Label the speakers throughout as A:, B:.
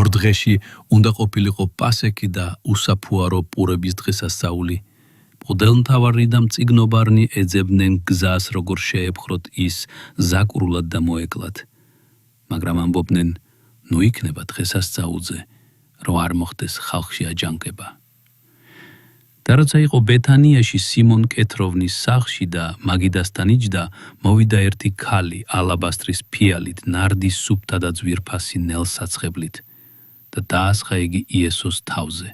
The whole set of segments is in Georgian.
A: ორ დღეში უნდა ყოფილიყო პასექი და უსაფუარო პურების დღესასწაული. მღვდელმთავარი და მწიგნობარნი ეძებდნენ გზას, როგორ შეეფხროთ ის ზაკრულად და მოეკლათ. მაგრამ ამბობდნენ, ნუ იქნება დღესასწაულზე, რომ არ მოხდეს ხალხში აჯანყება. და როცა იყო ბეთანიაში სიმონ კეთროვნის სახლში და მაგიდასთან იჯდა, მოვიდა ერთი ქალი ალაბასტრის ფიალით, ნარდის სუფთა და ძვირფასი ნელსაცხებლით და დაასხა იგი იესოს თავზე.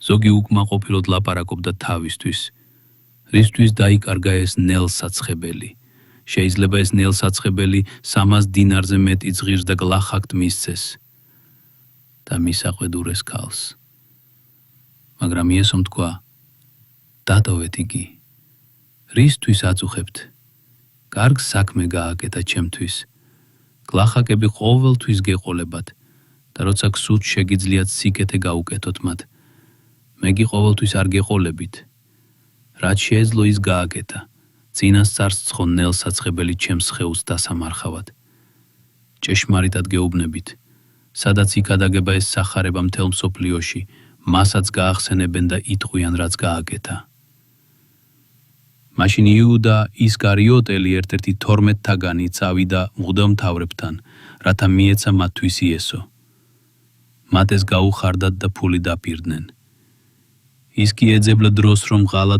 A: ზოგი უკმაყოფილოდ ლაპარაკობდა თავისთვის, რისთვის დაიკარგა ეს ნელსაცხებელი. შეიძლება ეს ნელსაცხებელი 300 დინარზე მეტი ღირს და გლახაკთ მისცეს და მისაყვედურეს ქალს. მაგრამ იესომ თქვა, დატოვეთ იგი, რისთვის აწუხებთ? კარგ საქმე გააკეთა ჩემთვის. გლახაკები ყოველთვის გეყოლებათ და როცა გსურთ შეგიძლიათ სიკეთე გაუკეთოთ მათ. მე კი ყოველთვის არ გეყოლებით. რაც შეეძლო ის გააკეთა. წინასწარს ცხო ნელსაცხებელი ჩემს სხეულს დასამარხავად. ჭეშმარიტად გეუბნებით, სადაც იქადაგება ეს სახარება მთელ მსოფლიოში, მასაც გაახსენებენ და იტყვიან, რაც გააკეთა. მაშინ იუდა ისკარიოტელი ერთ-ერთი 12-თაგანი წავიდა მღვდელმთავრებთან, რათა მიეცა მათთვის იესო. მათ ეს გაუხარდათ და ფული დაპირდნენ. ის კი ეძებლა დროს, რომ ღალატ